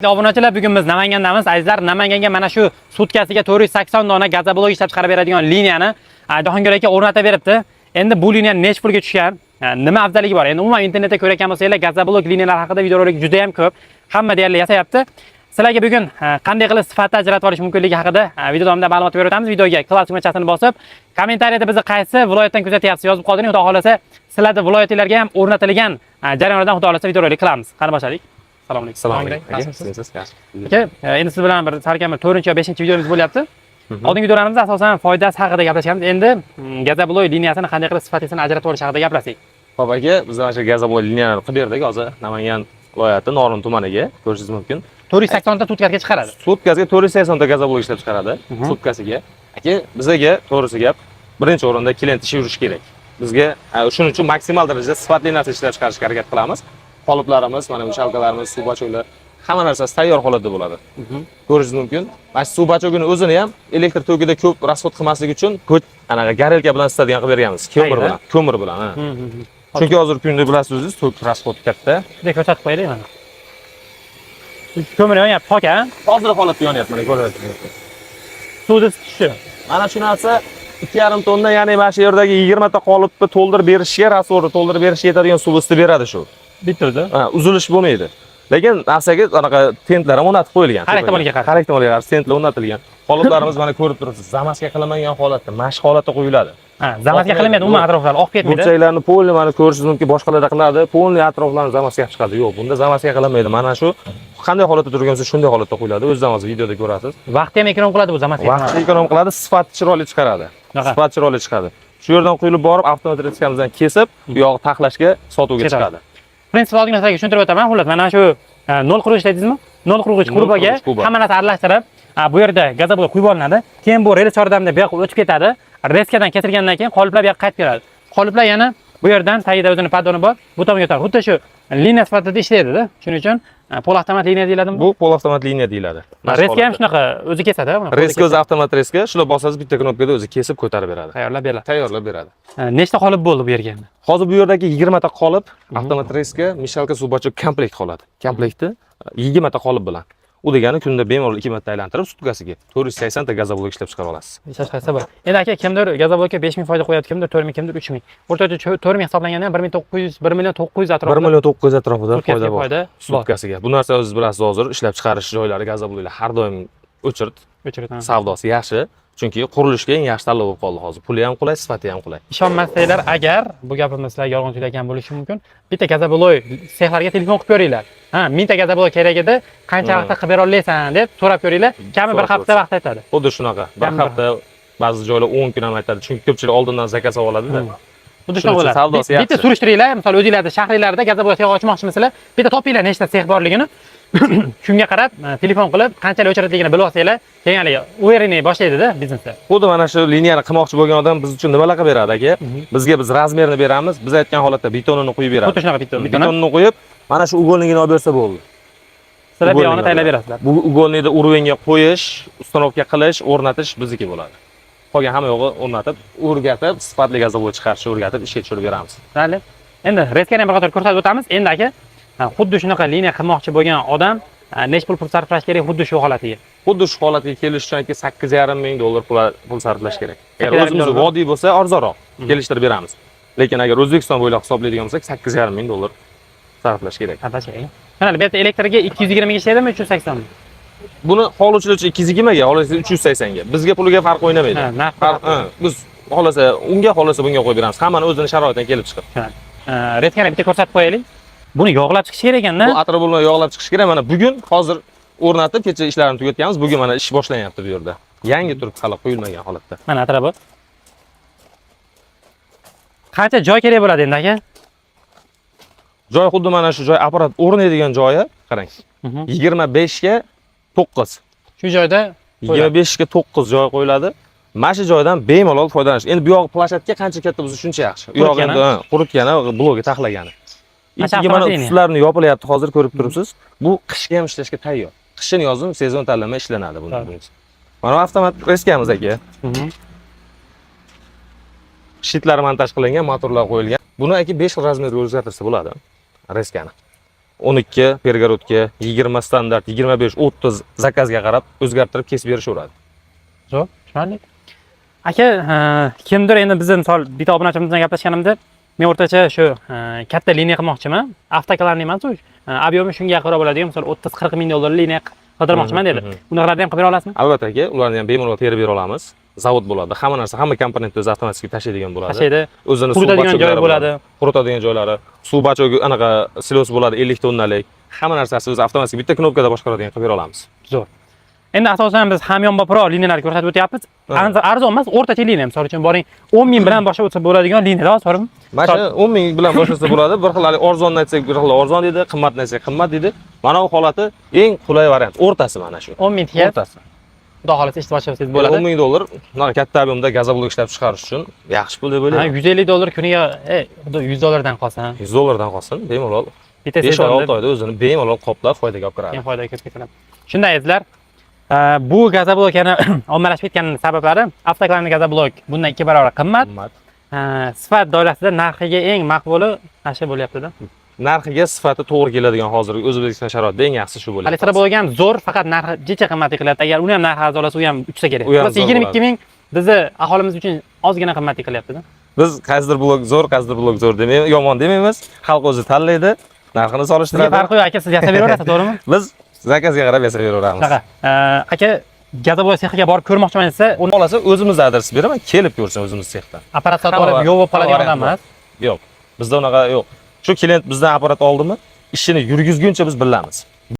Obunachilar, bugun biz Namangandamiz. Azizlar, Namanganga mana shu sutkasiga 480 dona gazoblok ishlab chiqarib beradigan liniyani Jahongir aka o'rnatib beribdi. Endi bu liniya nech pulga tushgan? Nima afzalligi bor? Endi umuman internetda ko'rayotgan bo'lsanglar, gazoblok liniyalar haqida videorolik juda ham ko'p. Hamma deyarli yasayapti. Sizlarga bugun qanday qilib sifatda ajratib olish mumkinligi haqida video davomida ma'lumot berib o'tamiz. Videoga klass tugmachasini bosib, kommentariyada bizni qaysi viloyatdan kuzatyapsiz yozib qoldiring. Xudo xolasa, sizlarning viloyatingizga ham o'rnatilgan jarayonlardan xudo xolasa videorolik qilamiz. Qani boshladik. Assalomu alaykum. Assalomu alaykum. Aka, endi siz bilan bir salkam 4-chi yo 5-chi videomiz bo'lyapti. Oldingi videolarimizda asosan foydasi haqida gaplashamiz. Endi gazoblok liniyasini qanday qilib sifatisini ajratib olish haqida gaplashdik. Xo'p aka, biz mana shu gazoblok liniyani qilib berdik. Hozir Namangan viloyati Norin tumaniga ko'rishingiz mumkin. 480 ta sutkasiga chiqaradi. Sutkasiga 480 ta gazoblok ishlab chiqaradi. Sutkasiga. Aka, bizga to'g'risi gap, birinchi o'rinda klient ishi yurishi kerak. Bizga shuning uchun maksimal darajada sifatli narsa ishlab chiqarishga harakat qilamiz. Qoliplarimiz, mana bu shalkalarimiz, suv bachoklar, hamma narsasi tayyor holatda bo'ladi. Ko'rishingiz mumkin. Mana shu suv bachogini o'zini ham elektr tokida ko'p rasxod qilmasligi uchun anaqa garelka bilan isitadigan qilib berganmiz. Ko'mir bilan, Chunki hozir kunda bilasiz, tok rasxod katta. Bunday ko'rsatib qo'yaylik mana. Ko'mir yonyapti, pok-a? Hozir holatda yonyapti, mana ko'ryapsizlar. Suvni isitishi. Mana shu narsa 2,5 tonna, ya'ni mana shu yerdagi 20 ta qolipni to'ldirib berishga, rasvorni to'ldirib berishga yetadigan suv isitib beradi shu. Bitta-da. Uzilish bo'lmaydi. Lekin narsaga anaqa tentlar ham o'rnatib qo'yilgan. Har ehtimolga qarshi. Har ehtimolga qarshi tentlar o'rnatilgan. Qoliplarimiz mana ko'rib turibsiz, zamaska qilinmagan holatda, mashq holatda qo'yiladi. Zamaska qilinmaydi, umuman atroflarni oqib ketmaydi. Burchaklarni polni mana ko'rishingiz mumkin, boshqalarda qiladi, polni atroflarni zamaska chiqadi. Yo'q, bunda zamaska qilinmaydi. Mana shu qanday holatda turgan bo'lsa, shunday holatda qo'yiladi. O'zingiz videoda ko'rasiz. Vaqtni ham ekonom qiladi bu zamaska. Vaqtni ekonom qiladi, sifat chiroyli chiqaradi. Sifat chiroyli chiqadi. Shu yerdan quyilib borib, avtomat reskamizdan kesib, bu yog'i taxlashga, sotuvga chiqadi. Prinsip oddiygina sizlarga tushuntirib o'taman. Xullas, mana shu 0 qurg'ich dedingizmi? 0 qurg'ich kubaga hamma narsa aralashtirib, bu yerda gazoblok quyib olinadi. Keyin bu rels yordamida bu yoqqa o'tib ketadi. Reskadan kesilgandan keyin qoliplar bu yoqqa qaytib keladi. Qoliplar yana bu yerdan tagida o'zining paddoni bor, bu tomonga o'tadi. Xuddi shu liniya sifatida ishlaydi-da. Shuning uchun polavtomat liniya deyiladimi? Bu polavtomat liniya deyiladi. Reska ham shunaqa o'zi kesadi, mana. Reska o'zi avtomat reska, shuni bosangiz bitta knopkada o'zi kesib ko'tarib beradi. Tayyorlab beradi. Nechta qolip bo'ldi bu yerga endi? Hozir bu yerdagi 20 ta qolip, avtomat reska, mishalka suv bachok komplekt qoladi. Komplektda 20 ta qolip bilan. U degani kunda bemalol 2 marta aylantirib sutkasiga 480 ta gazoblok ishlab chiqara olasiz. Hech bor. Endi aka, kimdir gazoblokka 5000 foyda qo'yadi, kimdir 4000, kimdir 3000. O'rtacha 4000 hisoblanganda ham 1900, 1,900,000 atrofida. 1,900,000 atrofida foyda bor. Sutkasiga. Bu narsa o'zingiz bilasiz, hozir ishlab chiqarish joylari gazobloklar har doim o'chirt. Savdosi yaxshi. Chunki qurilishga eng yaxshi tanlov bo'lib qoldi hozir. Puli ham qulay, sifati ham qulay. Ishonmasanglar, agar bu gapimiz sizlarga yolg'on tuyulgan bo'lishi mumkin, bitta gazoblok sexlarga telefon qilib ko'ringlar. 1000 ta gazoblok kerak edi, qancha vaqtda qilib bera olaysan deb so'rab ko'ringlar. Kami bir hafta vaqt aytadi. Xuddi shunaqa. Bir hafta, ba'zi joylar 10 kun ham aytadi. Chunki ko'pchilik oldindan zakaz oladi-da. Xuddi shunaqa bo'ladi. Bitta surishtiringlar, masalan, o'zingizlarda shahringlarda gazoblok sex ochmoqchimisizlar, bitta topinglar nechta sex borligini. Shunga qarab telefon qilib qanchalik o'chirilganligini bilib olsanglar, keyin o'yinni boshlaydi-da biznesda. Xuddi mana shu liniyani qilmoqchi bo'lgan odam biz uchun nimalar qilib beradi aka? Bizga biz razmerni beramiz, biz aytgan holatda betonini quyib beradi. Xuddi shunaqa betonini quyib, mana shu ugolnigini olib bersa bo'ldi. Sizlar bu yo'lni tayyorlab berasizlar. Bu ugolnikni urvenga qo'yish, ustanovka qilish, o'rnatish bizniki bo'ladi. Qolgan hamma yo'g'i o'rnatib, o'rgatib, sifatli gazoblok chiqarishni o'rgatib ishga tushirib beramiz. Mayli. Endi reskani ham bir qator ko'rsatib o'tamiz. Endi aka, xuddi shunaqa liniya qilmoqchi bo'lgan odam nech pul sarflash kerak xuddi shu holatiga? Xuddi shu holatga kelish uchun $8,5 ming pul sarflash kerak. Agar o'zimiz vodiy bo'lsa, arzonroq kelishtirib beramiz. Lekin agar O'zbekiston bo'ylab hisoblaydigan bo'lsak, $8,5 ming sarflash kerak. Mana bu yerda elektrga 220 ga ishlaydimi, 380 mi? Buni qoluvchilar uchun 220 ga, xohlasa 380 ga. Bizga puliga farq o'ynamaydi. Biz xohlasa unga, xohlasa bunga qo'yib beramiz. Hammani o'zining sharoitidan kelib chiqib. Reskani bitta ko'rsatib qo'yaylik. Buni yog'lab chiqish kerak ekanda. Bu atrofni yog'lab chiqish kerak. Mana bugun hozir o'rnatib, kecha ishlarini tugatganmiz. Bugun mana ish boshlanyapti bu yerda. Yangi turib hali qo'yilmagan holatda. Mana atrofi. Qancha joy kerak bo'ladi endi aka? Joy xuddi mana shu joy apparat o'rnaydigan joyi, qarang. 25 ga 9. Shu joyda 25 ga 9 joy qo'yiladi. Mana shu joydan bemalol foydalanish. Endi bu yoq plashatka qancha katta bo'lsa shuncha yaxshi. U yoq endi quritgani, blogga taxlagani. Ikkiga mana ustlarini yopilyapti, hozir ko'rib turibsiz. Bu qishga ham ishlashga tayyor. Qishin yozim sezon tanlamay ishlanadi buni. Mana avtomat reskamiz aka. Shitlar montaj qilingan, motorlar qo'yilgan. Buni aka 5 xil razmerga o'zgartirsa bo'ladi. Reskani. 12 перегородка, 20 standart, 25, 30 zakazga qarab o'zgartirib kesib berishaveradi. Zo'r, tushunarli. Aka, kimdir endi bizni misol bitta obunachimiz bilan gaplashganimda, men o'rtacha shu katta liniya qilmoqchiman. Avtoklarni emas, obyomi shunga yaqin bo'ladigan, misol 30-40 ming dollarlik liniya qidirmoqchiman dedi. Bunaqalarni ham qilib bera olasizmi? Albatta aka, ularni ham bemalol terib bera olamiz. Zavod bo'ladi. Hamma narsa, hamma komponentni o'zi avtomatik tashlaydigan bo'ladi. Tashlaydi. O'zini Quritadigan joyi bo'ladi. Quritadigan joylari, suv bachogi anaqa silos bo'ladi 50 tonnalik. Hamma narsasi o'zi avtomatik bitta knopkada boshqaradigan qilib bera olamiz. Zo'r. Endi asosan biz hamyonbopro liniyalarni ko'rsatib o'tyapmiz. Arzon emas, o'rtacha liniya. Misol uchun boring 10 ming bilan boshlab o'tsa bo'ladigan liniyalar to'g'rimi? Mana shu 10 ming bilan boshlasa bo'ladi. Bir xil arzonni aytsak, bir xil arzon dedi, qimmatni aytsak qimmat dedi. Mana bu holati eng qulay variant, o'rtasi mana shu. 10 ming tiya. O'rtasi. Xudo xohlasa eshitib olsangiz bo'ladi. 10 ming dollar bunaqa katta ob'yomda gazoblok ishlab chiqarish uchun yaxshi pul deb o'ylayman. 150 dollar kuniga, xudo 100 dollardan qolsin. 100 dollardan qolsin, bemalol. Bitta 5-6 oyda o'zini bemalol qoplab foydaga olib kiradi. Keyin foydaga kirib ketadi. Shunday azizlar, bu gazoblok yana ommalashib ketgan sabablari avtoklarning gazoblok bundan 2 barobar qimmat. Sifat doirasida narxiga eng maqbuli asha bo'lyapti-da. Narxiga sifati to'g'ri keladigan hozirgi O'zbekiston sharoitida eng yaxshisi shu bo'lyapti. Hali bo'lgan zo'r, faqat narxi jicha qimmat qilyapti. Agar uni ham narxi arzonlasa, u ham uchsa kerak. Biz 22 ming bizni aholimiz uchun ozgina qimmat qilyapti-da. Biz qaysidir blok zo'r demaymiz, yomon demaymiz. Xalq o'zi tanlaydi, narxini solishtiradi. Farqi yo'q, aka, siz yasab beraverasiz, to'g'rimi? Biz zakazga qarab yasab beraveramiz. Aka, gazoblok sexiga borib ko'rmoqchiman desa, uni olasa o'zimiz adres beraman, kelib ko'rsin o'zimiz sexdan. Apparat sotib olib, yo'q bo'lib qoladigan odam emas. Yo'q. Bizda unaqa yo'q. Shu klient bizdan apparat oldimi, ishini yurgizguncha biz bilamiz.